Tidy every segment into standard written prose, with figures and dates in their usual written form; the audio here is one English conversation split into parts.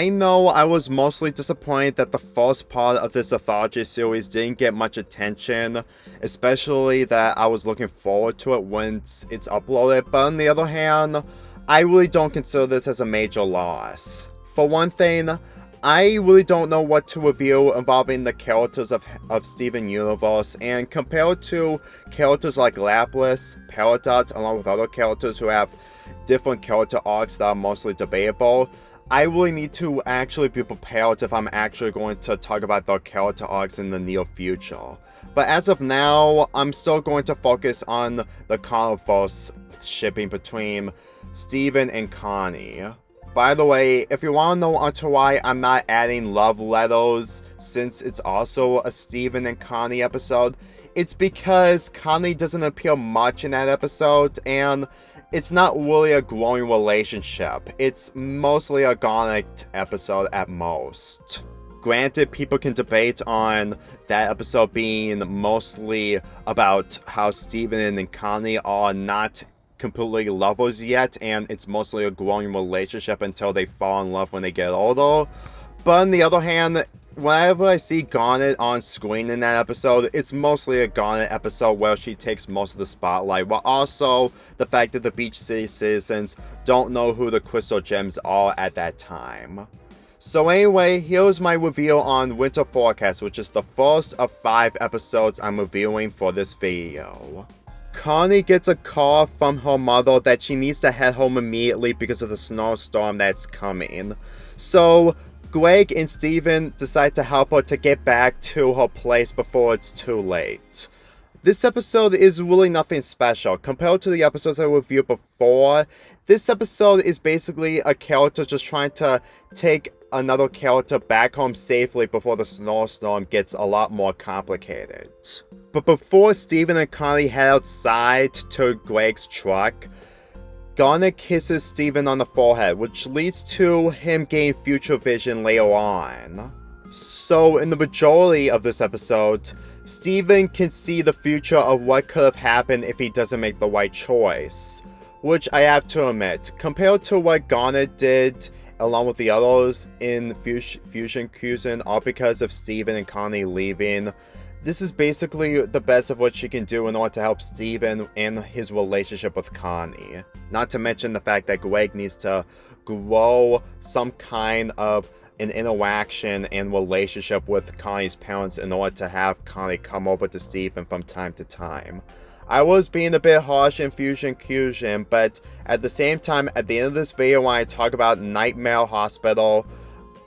I know I was mostly disappointed that the first part of this Anthology series didn't get much attention, especially that I was looking forward to it once it's uploaded, but on the other hand, I really don't consider this as a major loss. For one thing, I really don't know what to review involving the characters of Steven Universe, and compared to characters like Lapras, Peridot, along with other characters who have different character arcs that are mostly debatable, I really need to actually be prepared if I'm actually going to talk about their character arcs in the near future. But as of now, I'm still going to focus on the Connverse shipping between Steven and Connie. By the way, if you want to know onto why I'm not adding love letters since it's also a Steven and Connie episode, it's because Connie doesn't appear much in that episode, and it's not really a growing relationship. It's mostly a Garnet episode at most. Granted, people can debate on that episode being mostly about how Steven and Connie are not completely lovers yet, and it's mostly a growing relationship until they fall in love when they get older. But on the other hand, whenever I see Garnet on screen in that episode, it's mostly a Garnet episode where she takes most of the spotlight, while also the fact that the Beach City citizens don't know who the Crystal Gems are at that time. So anyway, here's my review on Winter Forecast, which is the first of 5 episodes I'm reviewing for this video. Connie gets a call from her mother that she needs to head home immediately because of the snowstorm that's coming. So Greg and Steven decide to help her to get back to her place before it's too late. This episode is really nothing special. Compared to the episodes I reviewed before, this episode is basically a character just trying to take another character back home safely before the snowstorm gets a lot more complicated. But before Steven and Connie head outside to Greg's truck, Garnet kisses Steven on the forehead, which leads to him getting future vision later on. So in the majority of this episode, Steven can see the future of what could have happened if he doesn't make the right choice. Which I have to admit, compared to what Garnet did along with the others in Fusion Cuisine, all because of Steven and Connie leaving, this is basically the best of what she can do in order to help Steven in his relationship with Connie. Not to mention the fact that Greg needs to grow some kind of an interaction and relationship with Connie's parents in order to have Connie come over to Steven from time to time. I was being a bit harsh in Fusion Cuisine, but at the same time, at the end of this video when I talk about Nightmare Hospital,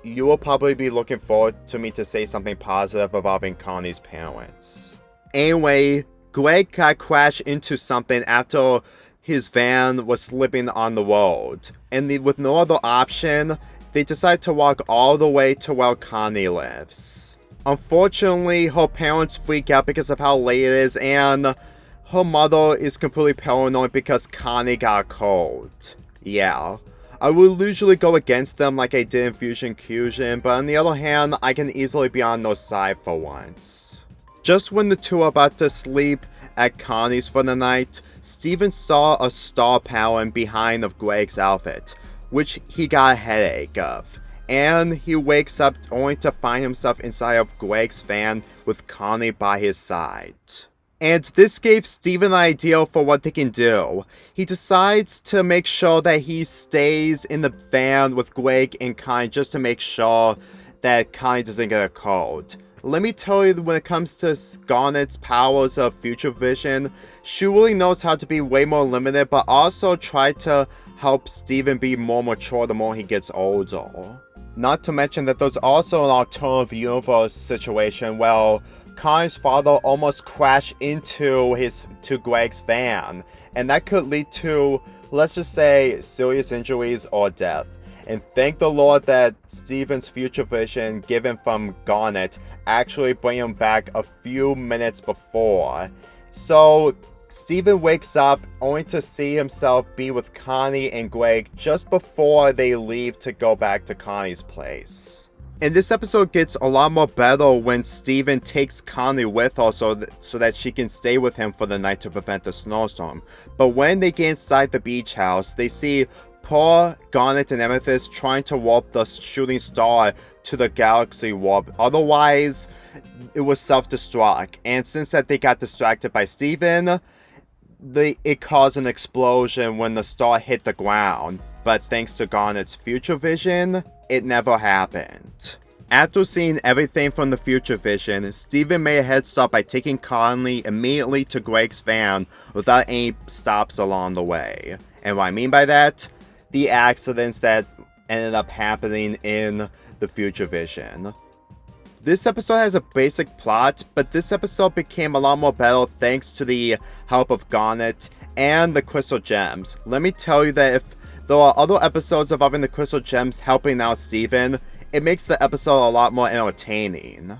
you will probably be looking forward to me to say something positive involving Connie's parents. Anyway, Greg got crashed into something after his van was slipping on the road, and with no other option, they decide to walk all the way to where Connie lives. Unfortunately, her parents freak out because of how late it is, and her mother is completely paranoid because Connie got a cold. Yeah. I will usually go against them like I did in Fusion Cuisine, but on the other hand, I can easily be on their side for once. Just when the two are about to sleep at Connie's for the night, Steven saw a star pattern behind of Greg's outfit, which he got a headache of. And he wakes up only to find himself inside of Greg's van with Connie by his side. And this gave Steven an idea for what they can do. He decides to make sure that he stays in the van with Greg and Connie just to make sure that Connie doesn't get a cold. Let me tell you, when it comes to Garnet's powers of future vision, she really knows how to be way more limited, but also try to help Steven be more mature the more he gets older. Not to mention that there's also an alternative universe situation where Connie's father almost crashed into Greg's van, and that could lead to, let's just say, serious injuries or death. And thank the Lord that Steven's future vision given from Garnet actually bring him back a few minutes before. So Steven wakes up only to see himself be with Connie and Greg just before they leave to go back to Connie's place. And this episode gets a lot more better when Steven takes Connie with her so that she can stay with him for the night to prevent the snowstorm. But when they get inside the beach house, they see poor Garnet and Amethyst trying to warp the shooting star to the galaxy warp. Otherwise, it was self-destruct. And since that they got distracted by Steven, it caused an explosion when the star hit the ground. But thanks to Garnet's future vision, it never happened. After seeing everything from the future vision, Steven made a head start by taking Conley immediately to Greg's van without any stops along the way. And what I mean by that, the accidents that ended up happening in the future vision. This episode has a basic plot, but this episode became a lot more better thanks to the help of Garnet and the Crystal Gems. Let me tell you that if there are other episodes involving the Crystal Gems helping out Steven, it makes the episode a lot more entertaining.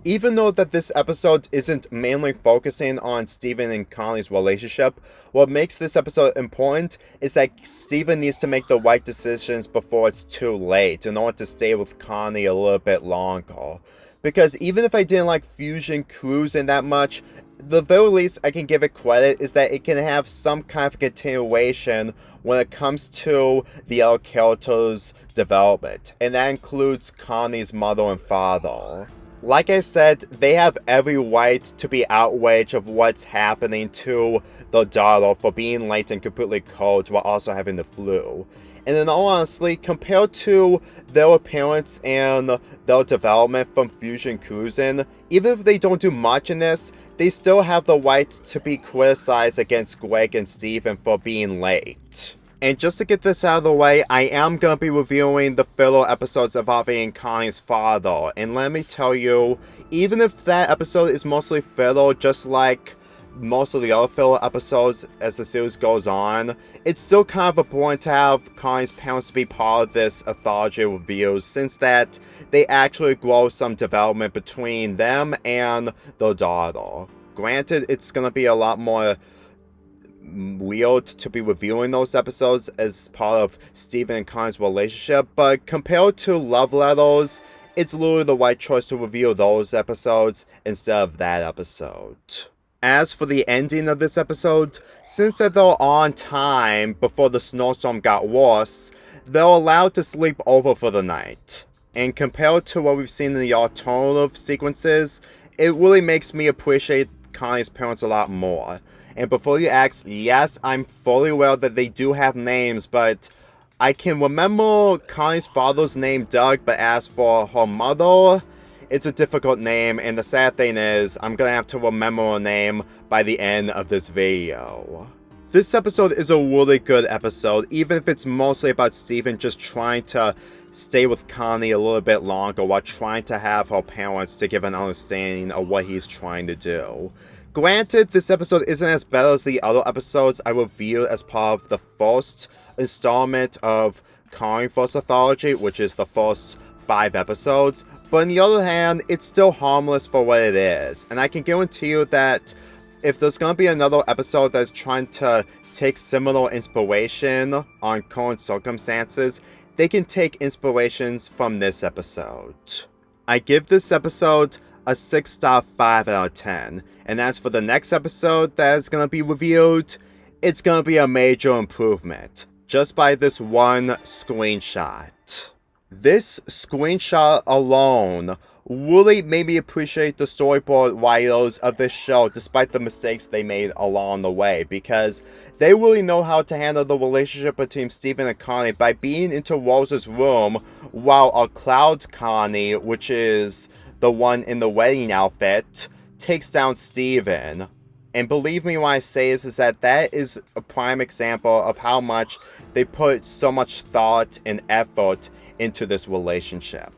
Even though that this episode isn't mainly focusing on Steven and Conley's relationship, what makes this episode important is that Steven needs to make the right decisions before it's too late in order to stay with Conley a little bit longer. Because even if I didn't like Fusion Cruising that much, the very least I can give it credit is that it can have some kind of continuation when it comes to the other characters' development, and that includes Connie's mother and father. Like I said, they have every right to be outraged of what's happening to their daughter for being late and completely cold while also having the flu. And in all honesty, compared to their appearance and their development from Fusion Cruising, even if they don't do much in this, they still have the right to be criticized against Greg and Steven for being late. And just to get this out of the way, I am going to be reviewing the filler episodes involving Connie's father. And let me tell you, even if that episode is mostly filler, just like most of the other filler episodes as the series goes on, it's still kind of important to have Connie's parents to be part of this Anthology review, since that they actually grow some development between them and their daughter. Granted, it's going to be a lot more weird to be reviewing those episodes as part of Steven and Connie's relationship, but compared to Love Letters, it's literally the right choice to review those episodes instead of that episode. As for the ending of this episode, since they're on time before the snowstorm got worse, they're allowed to sleep over for the night. And compared to what we've seen in the alternative sequences, it really makes me appreciate Connie's parents a lot more. And before you ask, yes, I'm fully aware that they do have names, but I can remember Connie's father's name, Doug, but as for her mother, it's a difficult name, and the sad thing is, I'm gonna have to remember her name by the end of this video. This episode is a really good episode, even if it's mostly about Steven just trying to stay with Connie a little bit longer while trying to have her parents to give an understanding of what he's trying to do. Granted, this episode isn't as bad as the other episodes I reviewed as part of the first installment of Connverse Anthology, which is the first 5 episodes, but on the other hand, it's still harmless for what it is, and I can guarantee you that if there's going to be another episode that's trying to take similar inspiration on current circumstances, they can take inspirations from this episode. I give this episode a 6.5 out of 10, and as for the next episode that is going to be reviewed, it's going to be a major improvement, just by this one screenshot. This screenshot alone really made me appreciate the storyboard writers of this show despite the mistakes they made along the way, because they really know how to handle the relationship between Steven and Connie by being into Rose's room while a Cloud Connie, which is the one in the wedding outfit, takes down Steven. And believe me when I say this, is that is a prime example of how much they put so much thought and effort into this relationship.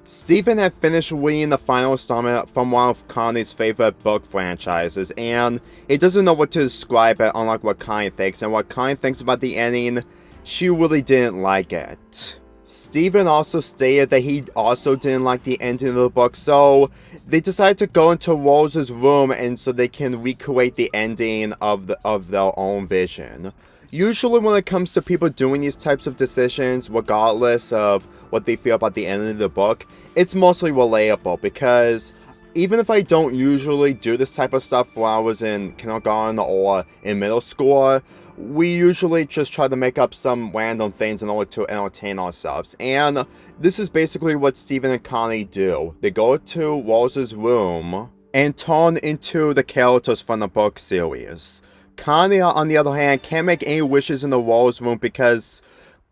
Steven had finished reading the final installment from one of Connie's favorite book franchises, and he doesn't know what to describe it unlike what Connie thinks, and what Connie thinks about the ending, she really didn't like it. Steven also stated that he also didn't like the ending of the book, so they decided to go into Rose's room and so they can recreate the ending of their own vision. Usually when it comes to people doing these types of decisions, regardless of what they feel about the end of the book, it's mostly relatable because even if I don't usually do this type of stuff when I was in kindergarten or in middle school, we usually just try to make up some random things in order to entertain ourselves. And this is basically what Steven and Connie do. They go to Rose's room and turn into the characters from the book series. Connie, on the other hand, can't make any wishes in the Rose room because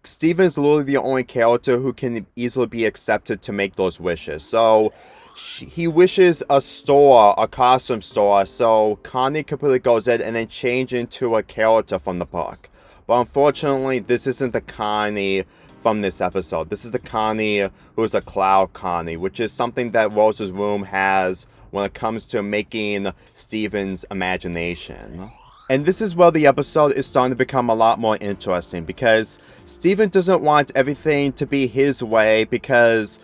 Steven is literally the only character who can easily be accepted to make those wishes. So he wishes a store, a costume store, so Connie completely goes in and then change into a character from the book. But unfortunately, this isn't the Connie from this episode. This is the Connie who's a Cloud Connie, which is something that Rose's room has when it comes to making Steven's imagination. And this is where the episode is starting to become a lot more interesting, because Steven doesn't want everything to be his way because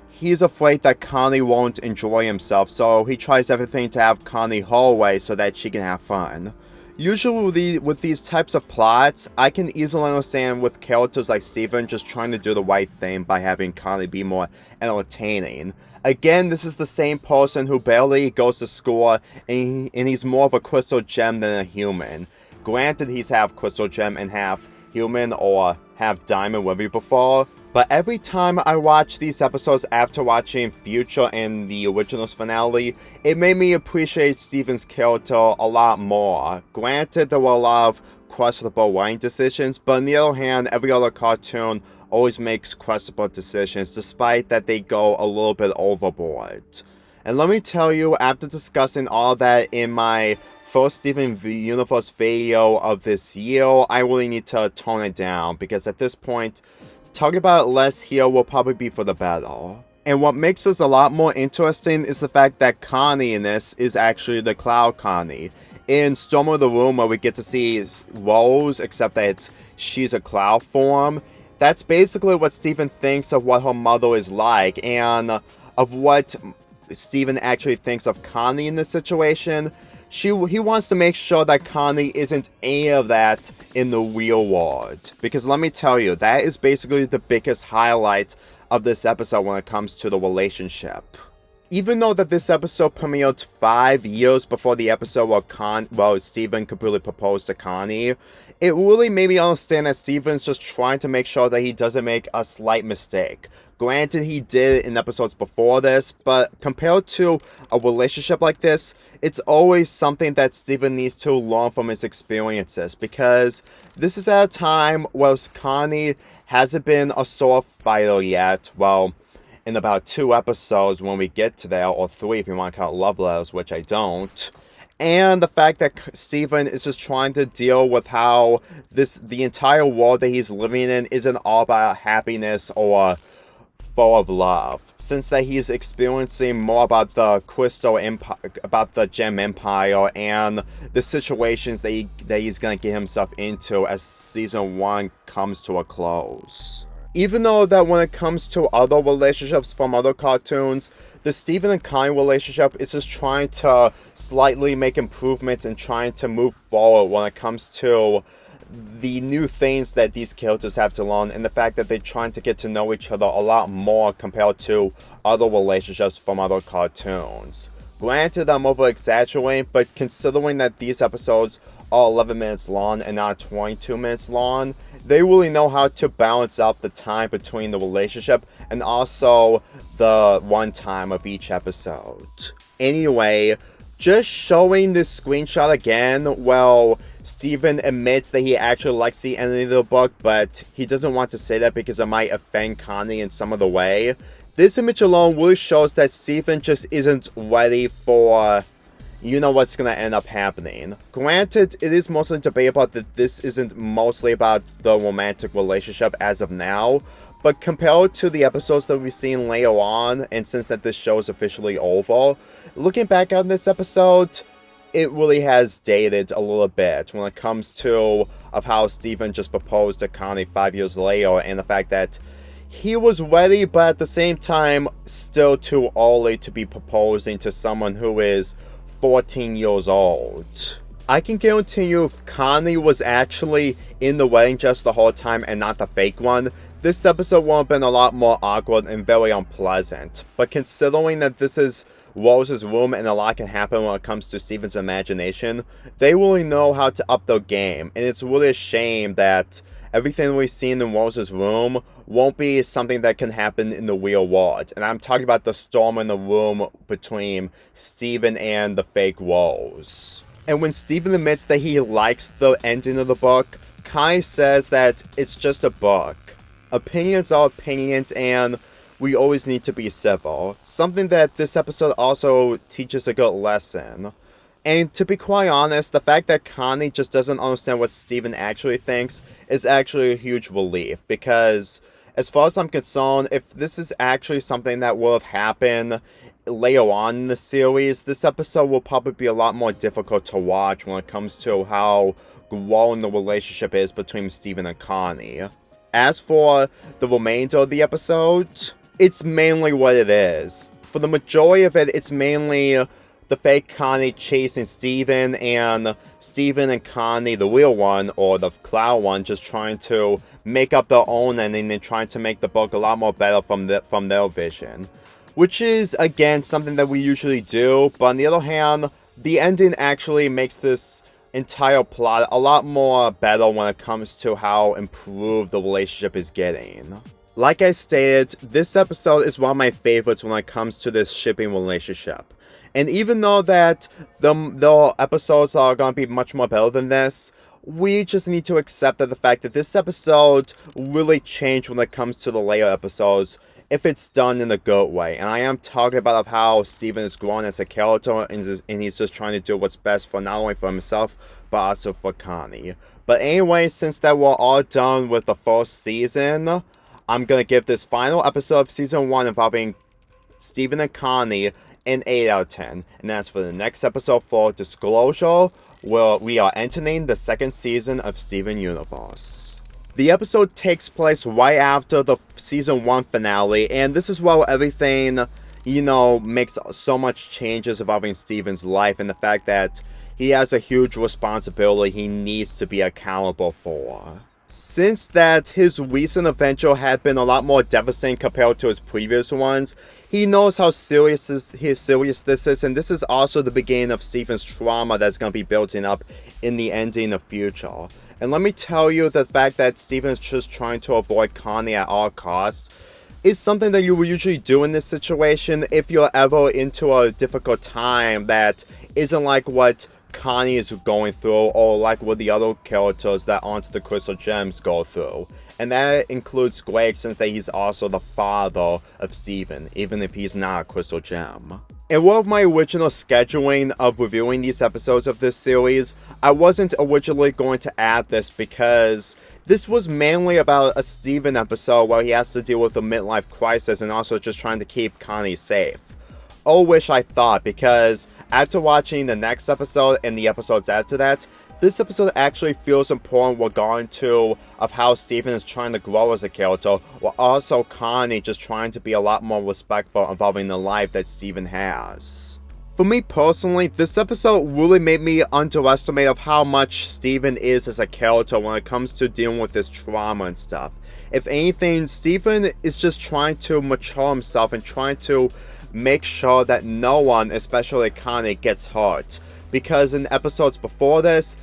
he's afraid that Connie won't enjoy himself, so he tries everything to have Connie her way so that she can have fun. Usually with these types of plots, I can easily understand with characters like Steven just trying to do the right thing by having Connie be more entertaining. Again, this is the same person who barely goes to school, and he's more of a crystal gem than a human. Granted, he's half crystal gem and half human, or half diamond, whatever you prefer. But every time I watch these episodes after watching Future and the originals finale, it made me appreciate Steven's character a lot more. Granted, there were a lot of questionable writing decisions, but on the other hand, every other cartoon always makes questionable decisions, despite that they go a little bit overboard. And let me tell you, after discussing all that in my first Steven Universe video of this year, I really need to tone it down, because at this point, talking about it less here will probably be for the better. And what makes this a lot more interesting is the fact that Connie in this is actually the Cloud Connie. In Storm of the Room, where we get to see Rose, except that she's a cloud form, that's basically what Steven thinks of what her mother is like, and of what Steven actually thinks of Connie in this situation. He wants to make sure that Connie isn't any of that in the real world. Because let me tell you, that is basically the biggest highlight of this episode when it comes to the relationship. Even though that this episode premiered 5 years before the episode where Steven completely proposed to Connie, it really made me understand that Steven's just trying to make sure that he doesn't make a slight mistake. Granted, he did it in episodes before this, but compared to a relationship like this, it's always something that Steven needs to learn from his experiences, because this is at a time where Connie hasn't been a sword fighter yet. Well, in about 2 episodes when we get to that, or 3 if you want to count love letters, which I don't. And the fact that Steven is just trying to deal with how the entire world that he's living in isn't all about happiness or full of love, since that he's experiencing more about the crystal empire, about the gem empire, and the situations that he's gonna get himself into as season 1 comes to a close. Even though that when it comes to other relationships from other cartoons, the Steven and Connie relationship is just trying to slightly make improvements and trying to move forward when it comes to the new things that these characters have to learn, and the fact that they're trying to get to know each other a lot more compared to other relationships from other cartoons. Granted, I'm over-exaggerating, but considering that these episodes are 11 minutes long and not 22 minutes long, they really know how to balance out the time between the relationship and also the runtime of each episode. Anyway, just showing this screenshot again, well, Steven admits that he actually likes the ending of the book, but he doesn't want to say that because it might offend Connie in some other way. This image alone really shows that Steven just isn't ready for, you know, what's gonna end up happening. Granted, it is mostly debatable that this isn't mostly about the romantic relationship as of now, but compared to the episodes that we've seen later on, and since that this show is officially over, looking back on this episode, it really has dated a little bit when it comes to of how Steven just proposed to Connie 5 years later, and the fact that he was ready, but at the same time still too early to be proposing to someone who is 14 years old. I can guarantee you, if Connie was actually in the wedding dress the whole time and not the fake one, this episode would have been a lot more awkward and very unpleasant. But considering that this is Rose's room, and a lot can happen when it comes to Steven's imagination. They really know how to up their game, and it's really a shame that everything we've seen in Rose's room won't be something that can happen in the real world. And I'm talking about the storm in the room between Steven and the fake Rose. And when Steven admits that he likes the ending of the book, Kai says that it's just a book. Opinions are opinions, and we always need to be civil. Something that this episode also teaches a good lesson. And to be quite honest, the fact that Connie just doesn't understand what Steven actually thinks is actually a huge relief. Because, as far as I'm concerned, if this is actually something that will have happened later on in the series, this episode will probably be a lot more difficult to watch when it comes to how growing the relationship is between Steven and Connie. As for the remainder of the episode, it's mainly what it is. For the majority of it, it's mainly the fake Connie chasing Steven, and Steven and Connie, the real one, or the cloud one, just trying to make up their own ending and trying to make the book a lot more better from their vision. Which is, again, something that we usually do, but on the other hand, the ending actually makes this entire plot a lot more better when it comes to how improved the relationship is getting. Like I stated, this episode is one of my favorites when it comes to this shipping relationship. And even though that the episodes are going to be much more better than this, we just need to accept that the fact that this episode really changed when it comes to the later episodes, if it's done in a good way. And I am talking about how Steven is growing as a character, and he's just trying to do what's best for not only for himself, but also for Connie. But anyway, since that we're all done with the first season, I'm going to give this final episode of Season 1 involving Steven and Connie an 8 out of 10. And as for the next episode for Disclosure, well, we are entering the second season of Steven Universe. The episode takes place right after the Season 1 finale, and this is where everything, makes so much changes involving Steven's life, and the fact that he has a huge responsibility he needs to be accountable for. Since that his recent adventure had been a lot more devastating compared to his previous ones, he knows how serious this is, and this is also the beginning of Steven's trauma that's going to be building up in the ending of future. And let me tell you, the fact that Steven is just trying to avoid Connie at all costs is something that you will usually do in this situation if you're ever into a difficult time that isn't like what Connie is going through, or like what the other characters that aren't the Crystal Gems go through. And that includes Greg, since that he's also the father of Steven, even if he's not a Crystal Gem. In one of my original scheduling of reviewing these episodes of this series, I wasn't originally going to add this because this was mainly about a Steven episode where he has to deal with a midlife crisis and also just trying to keep Connie safe. Oh, wish I thought, because after watching the next episode and the episodes after that, this episode actually feels important regarding to of how Steven is trying to grow as a character, while also Connie just trying to be a lot more respectful involving the life that Steven has. For me personally, this episode really made me underestimate of how much Steven is as a character when it comes to dealing with this trauma and stuff. If anything, Steven is just trying to mature himself and trying to make sure that no one, especially Connie, gets hurt. Because in episodes before this,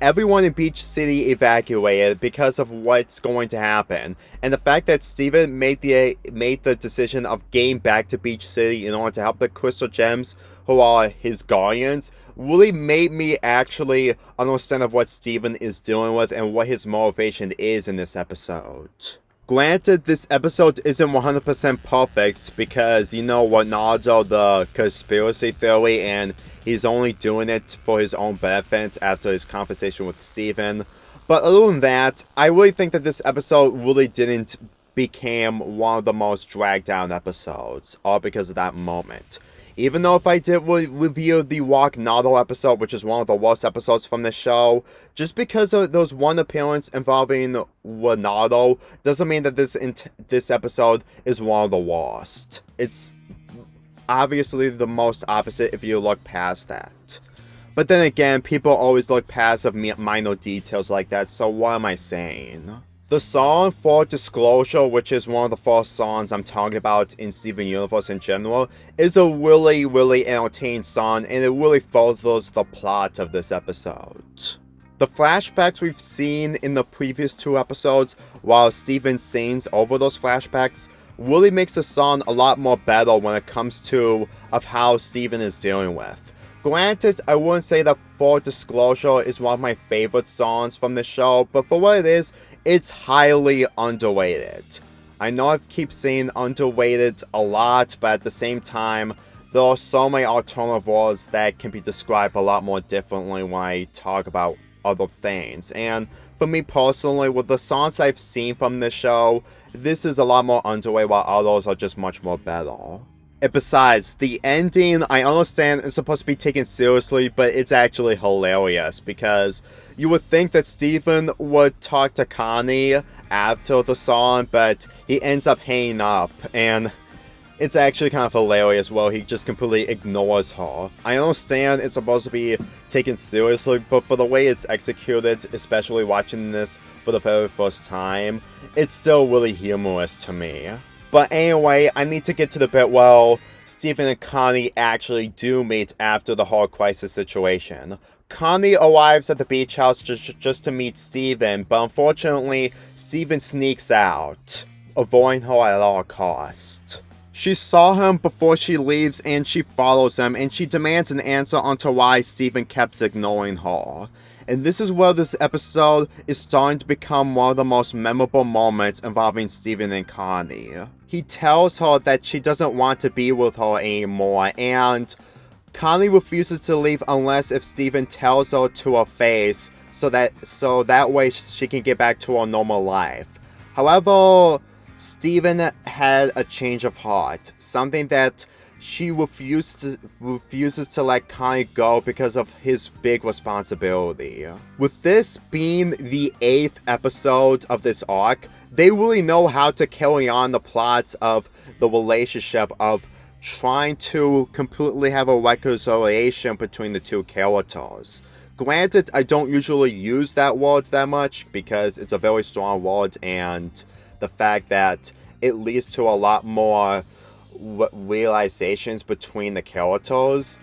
everyone in Beach City evacuated because of what's going to happen. And the fact that Steven made the decision of getting back to Beach City in order to help the Crystal Gems, who are his guardians, really made me actually understand of what Steven is dealing with and what his motivation is in this episode. Granted, this episode isn't 100% perfect because, Leonardo, the conspiracy theory, and he's only doing it for his own benefit after his conversation with Steven. But other than that, I really think that this episode really didn't become one of the most dragged down episodes, all because of that moment. Even though if I did review the Leonardo episode, which is one of the worst episodes from the show, just because of those one appearance involving Leonardo doesn't mean that this episode is one of the worst. It's obviously the most opposite if you look past that. But then again, people always look past of minor details like that, so what am I saying? The song For Disclosure, which is one of the first songs I'm talking about in Steven Universe in general, is a really entertaining song, and it really furthers the plot of this episode. The flashbacks we've seen in the previous 2 episodes, while Steven sings over those flashbacks, really makes the song a lot more better when it comes to of how Steven is dealing with. Granted, I wouldn't say that For Disclosure is one of my favorite songs from the show, but for what it is, it's highly underrated. I know I keep saying underrated a lot, but at the same time, there are so many alternative words that can be described a lot more differently when I talk about other things. And for me personally, with the songs I've seen from this show, this is a lot more underrated while others are just much more better. And besides, the ending, I understand is supposed to be taken seriously, but it's actually hilarious because you would think that Steven would talk to Connie after the song, but he ends up hanging up, and it's actually kind of hilarious. Well, he just completely ignores her. I understand it's supposed to be taken seriously, but for the way it's executed, especially watching this for the very first time, it's still really humorous to me. But anyway, I need to get to the bit where Steven and Connie actually do meet after the whole crisis situation. Connie arrives at the beach house just to meet Steven, but unfortunately, Steven sneaks out, avoiding her at all costs. She saw him before she leaves, and she follows him, and she demands an answer onto why Steven kept ignoring her. And this is where this episode is starting to become one of the most memorable moments involving Steven and Connie. He tells her that she doesn't want to be with her anymore, and Connie refuses to leave unless if Steven tells her to her face, so that way she can get back to her normal life. However, Steven had a change of heart, something that she refuses to let Connie go because of his big responsibility. With this being the 8th episode of this arc, they really know how to carry on the plots of the relationship of trying to completely have a reconciliation between the 2 characters. Granted, I don't usually use that word that much because it's a very strong word, and the fact that it leads to a lot more realizations between the characters.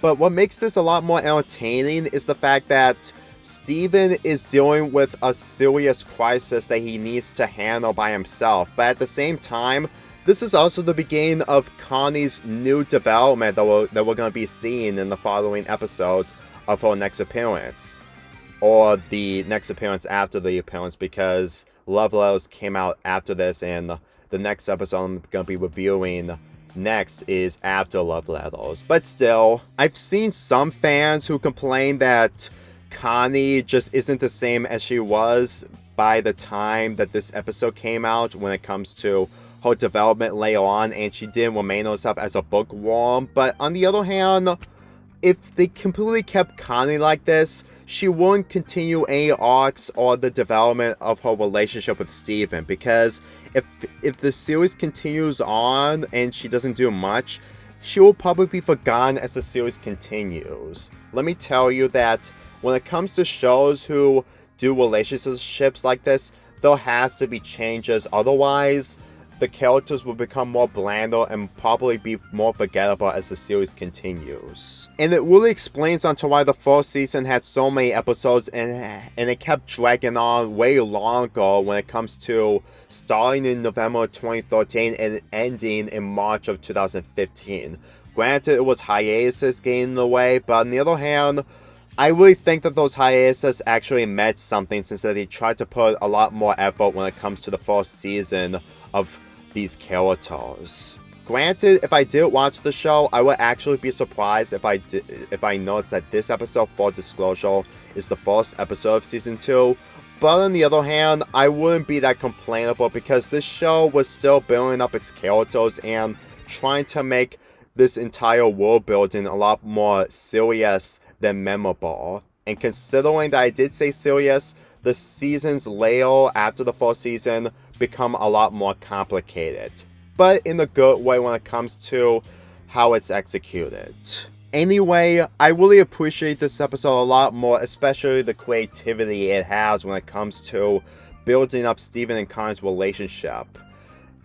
But what makes this a lot more entertaining is the fact that Steven is dealing with a serious crisis that he needs to handle by himself, but at the same time, this is also the beginning of Connie's new development that we're going to be seeing in the following episode of her next appearance. Or the next appearance after the appearance, because Love Letters came out after this, and the next episode I'm going to be reviewing next is after Love Letters. But still, I've seen some fans who complain that Connie just isn't the same as she was by the time that this episode came out when it comes to her development later on, and she didn't remain herself as a bookworm. But on the other hand, if they completely kept Connie like this, she wouldn't continue any arcs or the development of her relationship with Steven, because if the series continues on and she doesn't do much, she will probably be forgotten as the series continues. Let me tell you that when it comes to shows who do relationships like this, there has to be changes, otherwise the characters will become more blander and probably be more forgettable as the series continues. And it really explains onto why the first season had so many episodes and it kept dragging on way longer when it comes to starting in November 2013 and ending in March of 2015. Granted, it was hiatuses getting in the way, but on the other hand, I really think that those hiatuses actually meant something, since that they tried to put a lot more effort when it comes to the first season of these characters. Granted, if I did watch the show, I would actually be surprised if I noticed that this episode, For Disclosure, is the first episode of season 2. But on the other hand, I wouldn't be that complainable because this show was still building up its characters and trying to make this entire world building a lot more serious than memorable. And considering that I did say serious, the seasons later after the first season become a lot more complicated, but in a good way when it comes to how it's executed. Anyway, I really appreciate this episode a lot more, especially the creativity it has when it comes to building up Steven and Connie's relationship.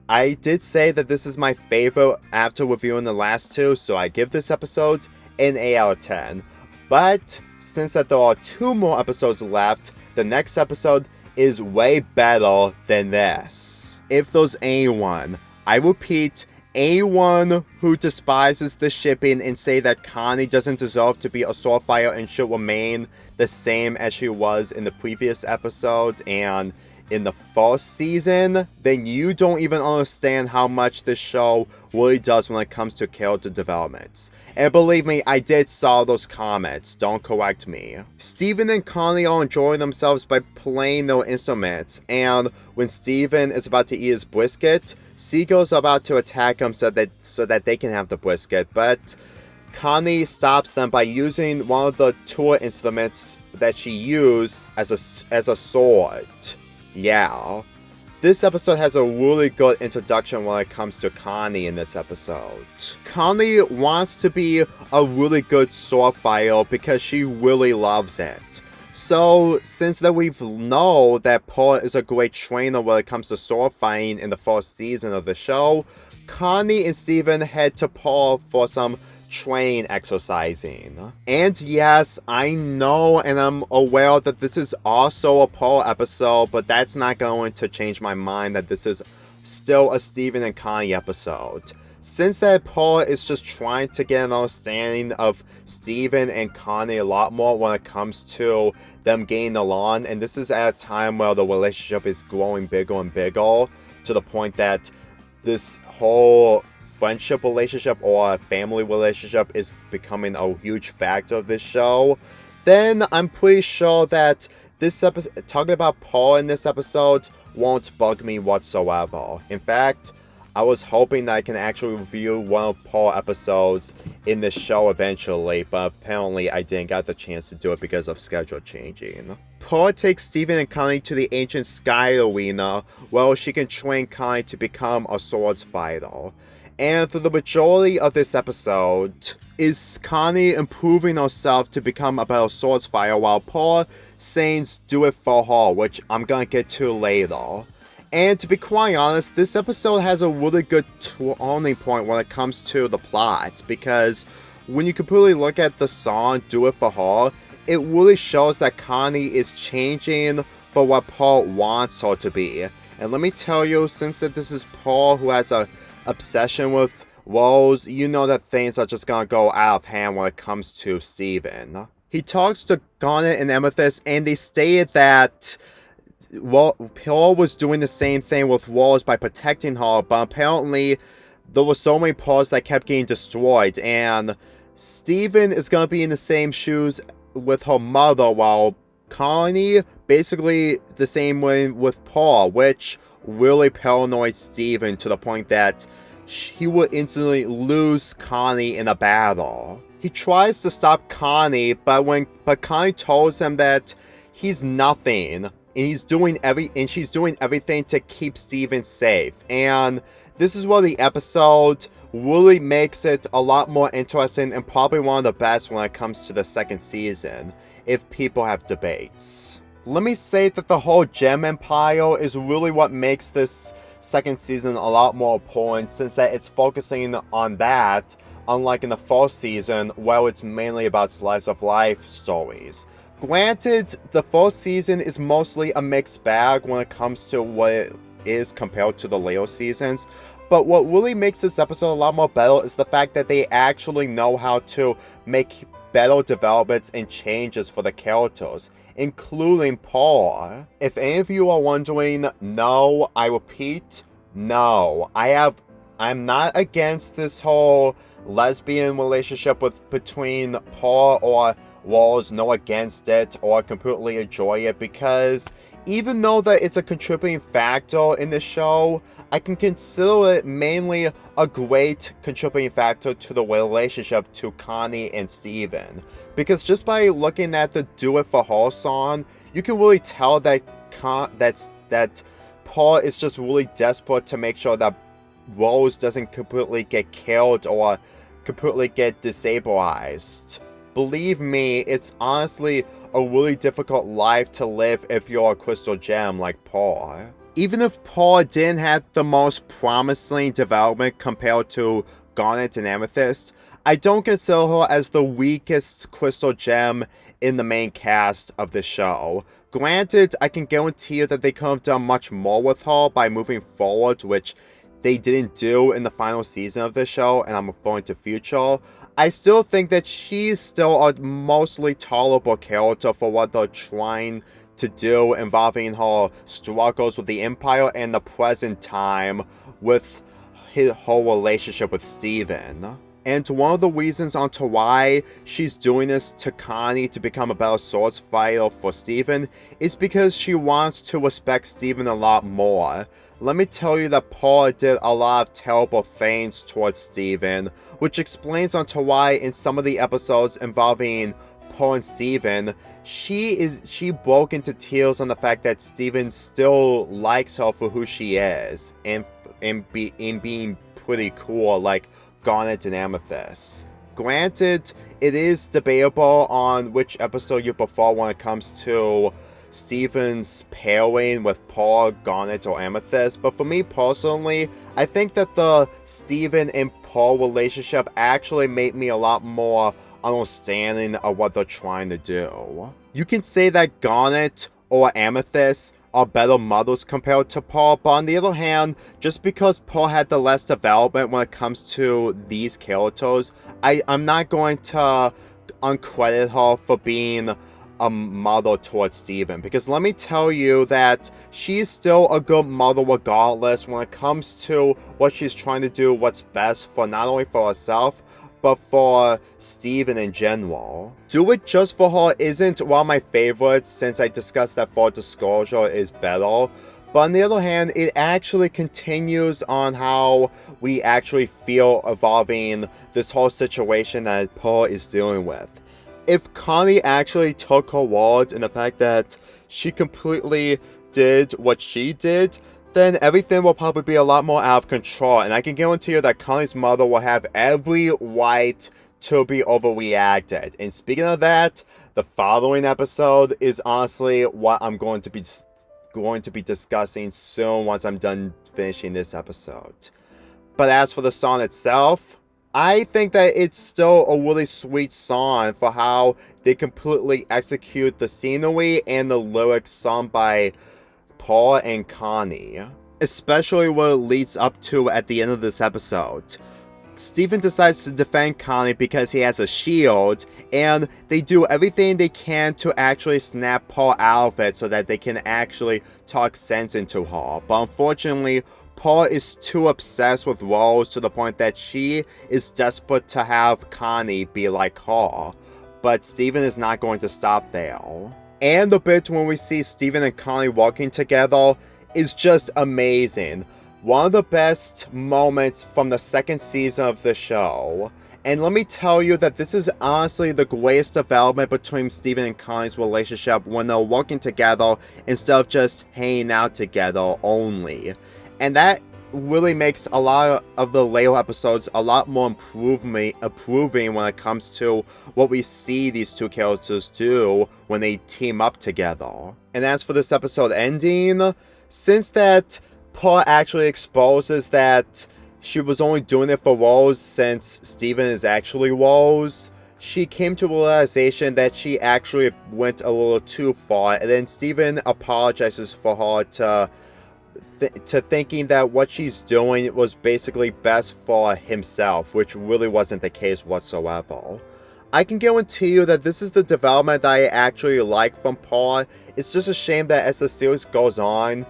I did say that this is my favorite after reviewing the last two, so I give this episode an 8 out of 10. But since that there are 2 more episodes left, the next episode is way better than this. If there's anyone, I repeat, anyone who despises the shipping and say that Connie doesn't deserve to be a Swordfighter and should remain the same as she was in the previous episode and in the first season, then you don't even understand how much this show really does when it comes to character developments. And believe me, I did saw those comments, don't correct me. Steven and Connie are enjoying themselves by playing their instruments, and when Steven is about to eat his brisket, seagulls are about to attack him so that they can have the brisket, but Connie stops them by using one of the tour instruments that she used as a sword. Yeah. This episode has a really good introduction when it comes to Connie in this episode. Connie wants to be a really good sword fighter because she really loves it. So, since that we know that Paul is a great trainer when it comes to sword fighting in the first season of the show, Connie and Steven head to Paul for some training exercising. And yes, I know and I'm aware that this is also a Paul episode, but that's not going to change my mind that this is still a Steven and Connie episode. Since that Paul is just trying to get an understanding of Steven and Connie a lot more when it comes to them getting along, and this is at a time where the relationship is growing bigger and bigger to the point that this whole friendship relationship or a family relationship is becoming a huge factor of this show, then I'm pretty sure that this episode, talking about Paul in this episode, won't bug me whatsoever. In fact, I was hoping that I can actually review one of Paul episodes in this show eventually, but apparently I didn't get the chance to do it because of schedule changing. Paul takes Steven and Connie to the ancient Sky Arena, where she can train Connie to become a swords fighter. And for the majority of this episode, is Connie improving herself to become a better swords fighter, while Paul saying do it for her, which I'm gonna get to later. And to be quite honest, this episode has a really good turning point when it comes to the plot, because when you completely look at the song Do It For Her, it really shows that Connie is changing for what Paul wants her to be. And let me tell you, since that this is Paul who has a obsession with Rose, you know that things are just gonna go out of hand when it comes to Steven. He talks to Garnet and Amethyst, and they stated that Paul was doing the same thing with Rose by protecting her, but apparently there were so many Pauls that kept getting destroyed, and Steven is gonna be in the same shoes with her mother, while Connie basically the same way with Paul, which really paranoid Steven to the point that he would instantly lose Connie in a battle. He tries to stop Connie, but Connie tells him that he's nothing, and she's doing everything to keep Steven safe. And this is where the episode really makes it a lot more interesting and probably one of the best when it comes to the second season, if people have debates. Let me say that the whole Gem Empire is really what makes this second season a lot more important, since that it's focusing on that, unlike in the first season, where it's mainly about slice of life stories. Granted, the first season is mostly a mixed bag when it comes to what it is compared to the later seasons, but what really makes this episode a lot more better is the fact that they actually know how to make better developments and changes for the characters, including Paul. If any of you are wondering, no, I repeat, no. I'm not against this whole lesbian relationship between Paul or Rose, no against it or completely enjoy it, because even though that it's a contributing factor in the show, I can consider it mainly a great contributing factor to the relationship to Connie and Steven. Because just by looking at the Do It For Her song, you can really tell that Paul is just really desperate to make sure that Rose doesn't completely get killed or completely get destabilized. Believe me, it's honestly a really difficult life to live if you're a crystal gem like Paul. Even if Paul didn't have the most promising development compared to Garnet and Amethyst, I don't consider her as the weakest crystal gem in the main cast of the show. Granted, I can guarantee you that they could have done much more with her by moving forward, which they didn't do in the final season of the show, and I'm referring to future. I still think that she's still a mostly tolerable character for what they're trying to do, involving her struggles with the Empire and the present time with her relationship with Steven. And one of the reasons onto why she's doing this to Connie to become a better swords fighter for Steven is because she wants to respect Steven a lot more. Let me tell you that Paula did a lot of terrible things towards Steven, which explains onto why in some of the episodes involving Paul and Steven, she broke into tears on the fact that Steven still likes her for who she is, and being pretty cool like Garnet and Amethyst. Granted, it is debatable on which episode you prefer when it comes to Steven's pairing with Paul, Garnet, or Amethyst, but for me personally, I think that the Steven and Paul relationship actually made me a lot more understanding of what they're trying to do. You can say that Garnet or Amethyst are better mothers compared to Paul, but on the other hand, just because Paul had the less development when it comes to these characters, I'm not going to uncredit her for being a mother towards Steven, because let me tell you that she's still a good mother regardless when it comes to what she's trying to do, what's best for not only for herself, but for Steven in general. Do It Just For Her isn't one of my favorites, since I discussed that Full Disclosure is better, but on the other hand, it actually continues on how we actually feel evolving this whole situation that Paul is dealing with. If Connie actually took her word and the fact that she completely did what she did, then everything will probably be a lot more out of control, and I can guarantee you that Connie's mother will have every right to be overreacted. And speaking of that, the following episode is honestly what I'm going to be discussing soon once I'm done finishing this episode. But as for the song itself, I think that it's still a really sweet song for how they completely execute the scenery and the lyrics sung by Paul and Connie, especially what it leads up to at the end of this episode. Steven decides to defend Connie because he has a shield, and they do everything they can to actually snap Paul out of it so that they can actually talk sense into her. But unfortunately, Paul is too obsessed with Rose to the point that she is desperate to have Connie be like her. But Steven is not going to stop there. And the bit when we see Steven and Connie walking together is just amazing. One of the best moments from the second season of the show. And let me tell you that this is honestly the greatest development between Steven and Connie's relationship when they're working together instead of just hanging out together only. And that really makes a lot of the later episodes a lot more approving when it comes to what we see these two characters do when they team up together. And as for this episode ending, since that Paul actually exposes that she was only doing it for Rose since Steven is actually Rose, she came to a realization that she actually went a little too far, and then Steven apologizes for her to thinking that what she's doing was basically best for himself, which really wasn't the case whatsoever. I can guarantee you that this is the development that I actually like from Paul. It's just a shame that as the series goes on,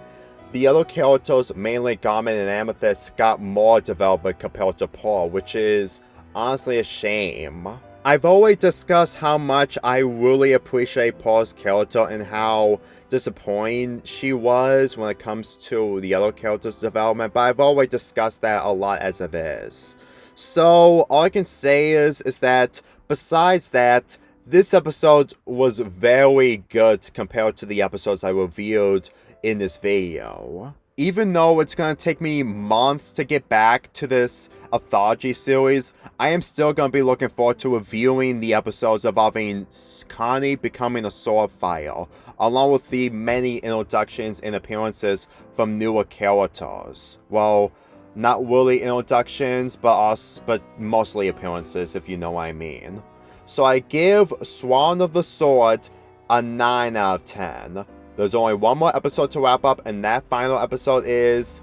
the other characters, mainly Garnet and Amethyst, got more development compared to Paul, which is honestly a shame. I've already discussed how much I really appreciate Paul's character and how disappointing she was when it comes to the other characters' development, but I've already discussed that a lot as it is. So all I can say is that besides that, this episode was very good compared to the episodes I reviewed in this video. Even though it's gonna take me months to get back to this Anthology series, I am still gonna be looking forward to reviewing the episodes involving Connie becoming a sword fighter, along with the many introductions and appearances from newer characters. Well, not really introductions, but mostly appearances, if you know what I mean. So I give Swan of the Sword a 9 out of 10. There's only one more episode to wrap up, and that final episode is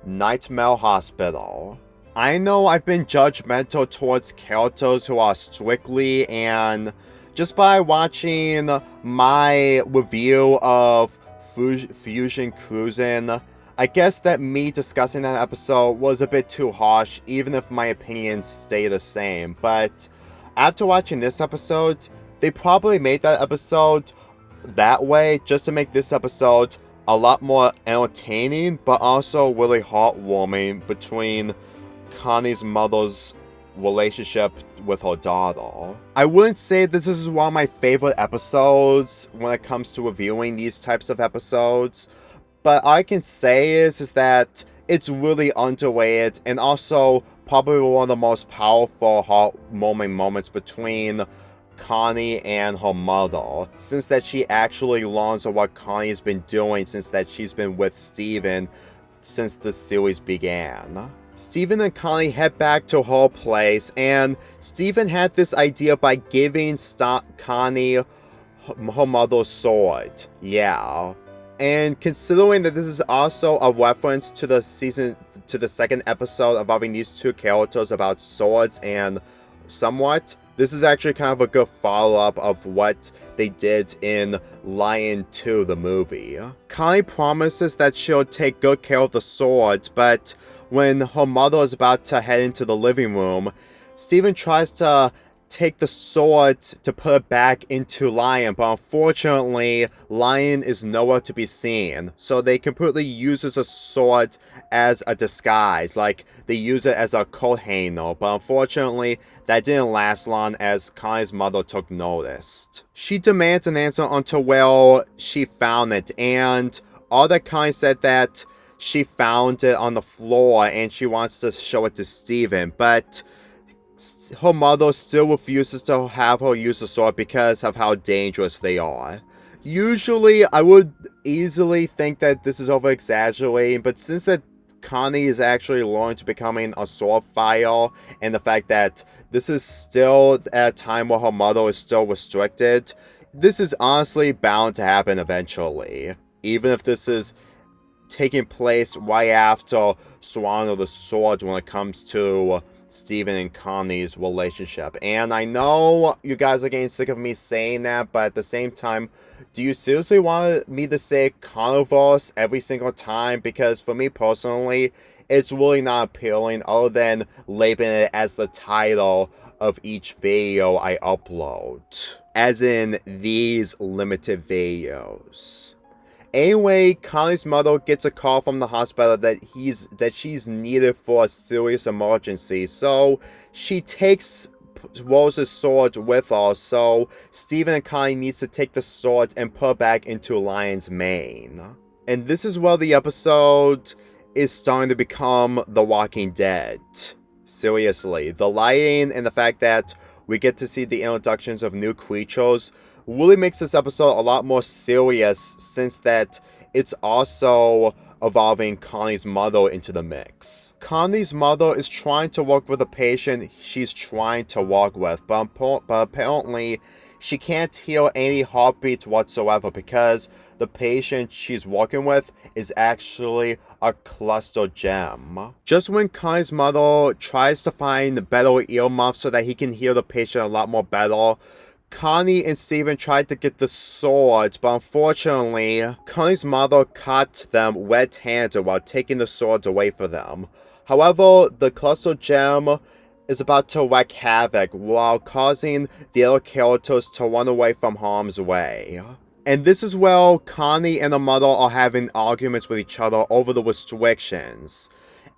Nightmare Hospital. I know I've been judgmental towards characters who are strictly, and just by watching my review of Fusion Cruisin', I guess that me discussing that episode was a bit too harsh, even if my opinions stay the same. But after watching this episode, they probably made that episode that way just to make this episode a lot more entertaining, but also really heartwarming between Connie's mother's relationship with her daughter. I wouldn't say that this is one of my favorite episodes when it comes to reviewing these types of episodes, but all I can say is that it's really underrated, and also probably one of the most powerful heartwarming moments between Connie and her mother, since that she actually learns of what Connie has been doing since that she's been with Steven since the series began. Steven and Connie head back to her place, and Steven had this idea by giving Connie her mother's sword. Yeah. And considering that this is also a reference to the second episode involving these two characters about swords and somewhat, this is actually kind of a good follow-up of what they did in Lion 2, the movie. Connie promises that she'll take good care of the swords, but when her mother is about to head into the living room, Steven tries to take the sword to put it back into Lion, but unfortunately, Lion is nowhere to be seen. So they completely use a sword as a disguise, like they use it as a coat hanger, but unfortunately, that didn't last long as Connie's mother took notice. She demands an answer onto where she found it, and all that Connie said that she found it on the floor and she wants to show it to Steven, but her mother still refuses to have her use the sword because of how dangerous they are. Usually, I would easily think that this is over-exaggerating, but since that Connie is actually learning to becoming a sword fighter, and the fact that this is still at a time where her mother is still restricted, this is honestly bound to happen eventually. Even if this is taking place right after Swan of the Sword when it comes to Steven and Connie's relationship. And I know you guys are getting sick of me saying that, but at the same time, do you seriously want me to say Connverse every single time? Because for me personally, it's really not appealing other than labeling it as the title of each video I upload. As in these limited videos. Anyway, Connie's mother gets a call from the hospital that she's needed for a serious emergency, so she takes Rose's sword with her, so Steven and Connie needs to take the sword and put it back into Lion's mane. And this is where the episode is starting to become The Walking Dead. Seriously, the lighting and the fact that we get to see the introductions of new creatures really makes this episode a lot more serious, since that it's also evolving Connie's mother into the mix. Connie's mother is trying to work with a patient she's trying to work with, but apparently she can't hear any heartbeats whatsoever because the patient she's working with is actually a cluster gem. Just when Connie's mother tries to find better earmuffs so that he can hear the patient a lot more better, Connie and Steven tried to get the swords, but unfortunately, Connie's mother caught them red-handed while taking the swords away from them. However, the cluster gem is about to wreak havoc while causing the other characters to run away from harm's way. And this is where Connie and the mother are having arguments with each other over the restrictions.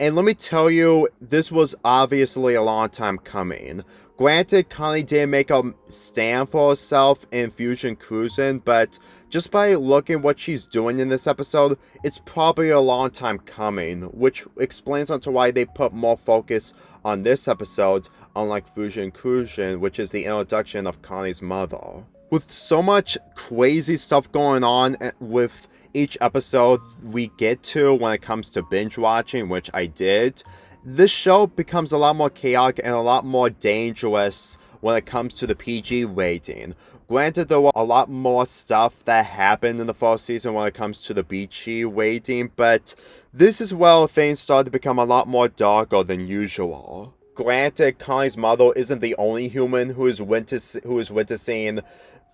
And let me tell you, this was obviously a long time coming. Granted, Connie didn't make a stand for herself in Fusion Cruisin', but Just by looking what she's doing in this episode, it's probably a long time coming, which explains onto why they put more focus on this episode, unlike Fusion Inclusion, which is the introduction of Connie's mother. With so much crazy stuff going on with each episode we get to when it comes to binge watching, which I did, this show becomes a lot more chaotic and a lot more dangerous when it comes to the PG rating. Granted, there were a lot more stuff that happened in the first season when it comes to the PG rating, but this is where things started to become a lot more darker than usual. Granted, Connie's mother isn't the only human who is witnessing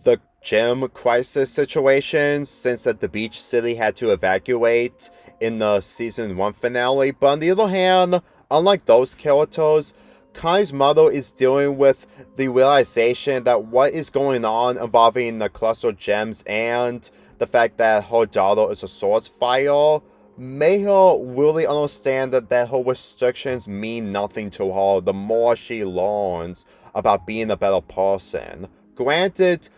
the gym crisis situation, since that the beach city had to evacuate in the season 1 finale, but on the other hand, unlike those characters, Connie's mother is dealing with the realization that what is going on involving the cluster gems and the fact that her daughter is a swords fighter made her really understand that her restrictions mean nothing to her the more she learns about being a better person. Granted,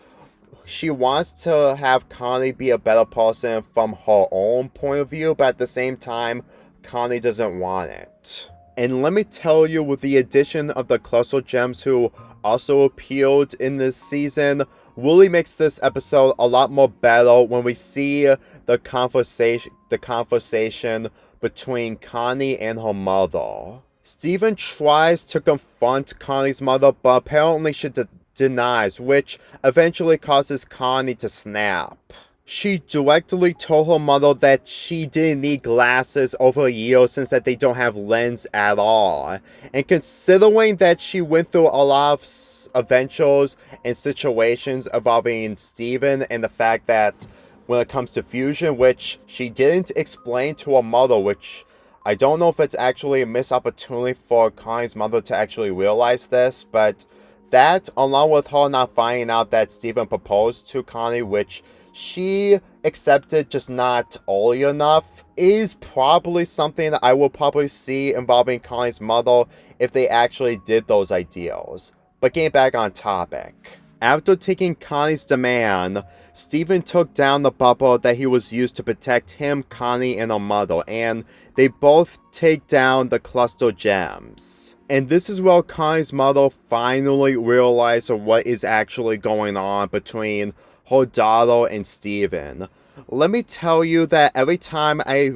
she wants to have Connie be a better person from her own point of view, but at the same time, Connie doesn't want it. And let me tell you, with the addition of the cluster gems who also appeared in this season, really makes this episode a lot more better when we see the conversation between Connie and her mother. Steven tries to confront Connie's mother, but apparently she denies, which eventually causes Connie to snap. She directly told her mother that she didn't need glasses over a year since that they don't have lens at all. And considering that she went through a lot of adventures and situations involving Steven, and the fact that when it comes to fusion, which she didn't explain to her mother, which I don't know if it's actually a missed opportunity for Connie's mother to actually realize this, but that, along with her not finding out that Steven proposed to Connie, which she accepted just not early enough, is probably something that I will probably see involving Connie's mother if they actually did those ideals. But getting back on topic. After taking Connie's demand, Steven took down the bubble that he was used to protect him, Connie, and her mother, and they both take down the cluster gems. And this is where Connie's mother finally realized what is actually going on between her daughter and Steven. Let me tell you that every time I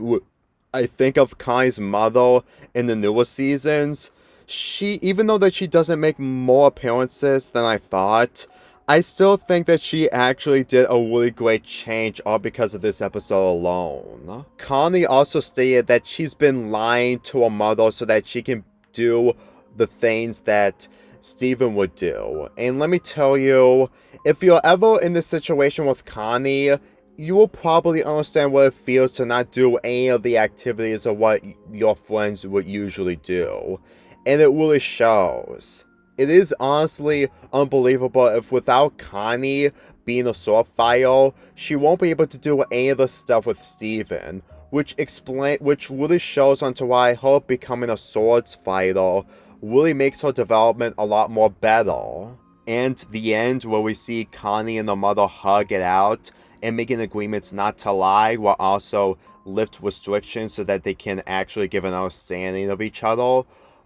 think of Connie's mother in the newer seasons, even though that she doesn't make more appearances than I thought, I still think that she actually did a really great change all because of this episode alone. Connie also stated that she's been lying to her mother so that she can do the things that Steven would do. And let me tell you, if you're ever in this situation with Connie, you will probably understand what it feels to not do any of the activities of what your friends would usually do. And it really shows. It is honestly unbelievable if without Connie being a sword fighter, she won't be able to do any of the stuff with Steven, which really shows onto why her becoming a swords fighter really makes her development a lot more better. And the end where we see Connie and her mother hug it out and making agreements not to lie while also lift restrictions so that they can actually give an understanding of each other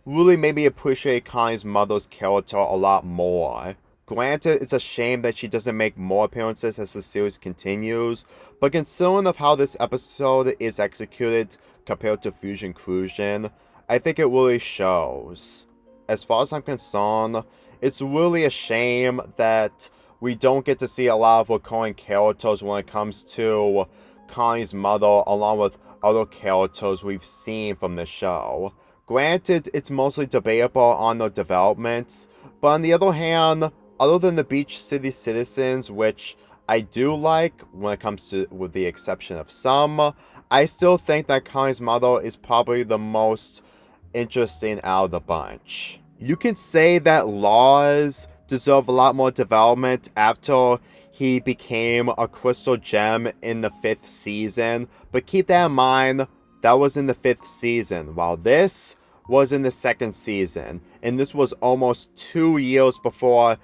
really made me appreciate Connie's mother's character a lot more. Granted, it's a shame that she doesn't make more appearances as the series continues, but considering of how this episode is executed compared to Fusion Inclusion, I think it really shows. As far as I'm concerned, it's really a shame that we don't get to see a lot of recurring characters when it comes to Connie's mother, along with other characters we've seen from the show. Granted, it's mostly debatable on the developments, but on the other hand, other than the Beach City citizens, which I do like when it comes to, with the exception of some, I still think that Connie's mother is probably the most interesting out of the bunch. You can say that Laws deserve a lot more development after he became a crystal gem in the 5th season, but keep that in mind, that was in the 5th season, while this was in the 2nd season, and this was almost 2 years before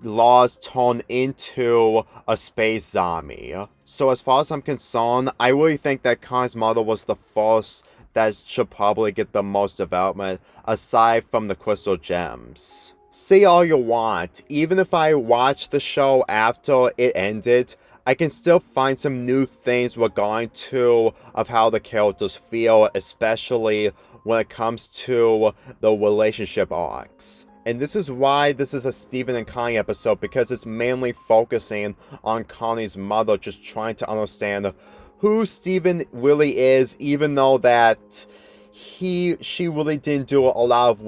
lost turned into a space zombie. So as far as I'm concerned, I really think that Connie's mother was the first that should probably get the most development, aside from the crystal gems. Say all you want, even if I watched the show after it ended, I can still find some new things regarding to of how the characters feel, especially when it comes to the relationship arcs. And this is why this is a Steven and Connie episode, because it's mainly focusing on Connie's mother just trying to understand who Steven really is, even though that she really didn't do a lot of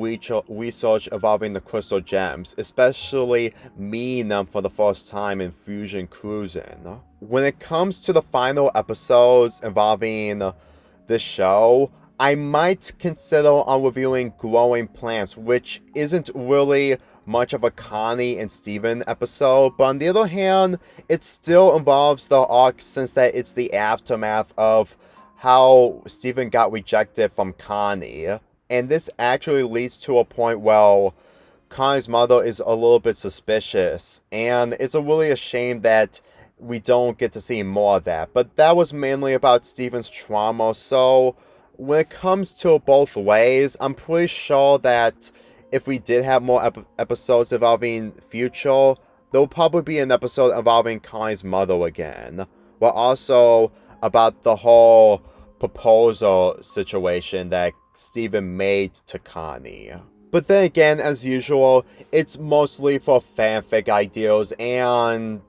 research involving the crystal gems, especially meeting them for the first time in Fusion Cruising. When it comes to the final episodes involving this show, I might consider on reviewing Growing Plants, which isn't really much of a Connie and Steven episode, but on the other hand, it still involves the arc since that it's the aftermath of how Steven got rejected from Connie. And this actually leads to a point where Connie's mother is a little bit suspicious, and it's really a shame that we don't get to see more of that. But that was mainly about Steven's trauma, so when it comes to both ways, I'm pretty sure that if we did have more episodes involving Future, there will probably be an episode involving Connie's mother again. But also about the whole proposal situation that Steven made to Connie. But then again, as usual, it's mostly for fanfic ideas, and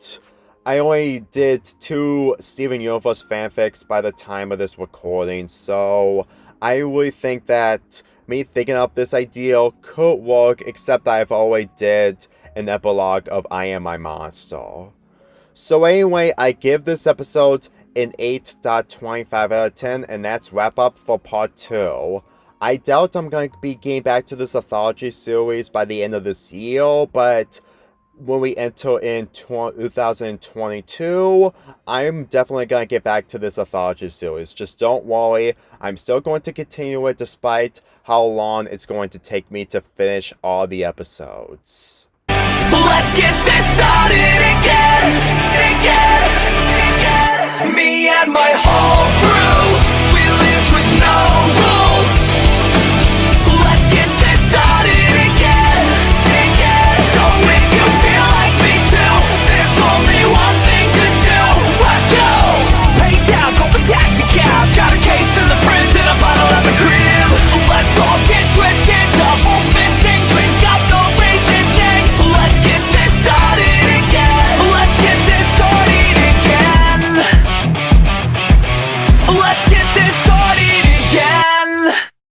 I only did 2 Steven Universe fanfics by the time of this recording, so I really think that me thinking up this idea could work, except that I've already did an epilogue of I Am My Monster. So anyway, I give this episode an 8.25 out of 10, and that's wrap up for part 2. I doubt I'm going to be getting back to this Anthology series by the end of this year, but when we enter in 2022, I'm definitely going to get back to this Anthology series. Just don't worry, I'm still going to continue it despite how long it's going to take me to finish all the episodes. Let's get this started again. Me and my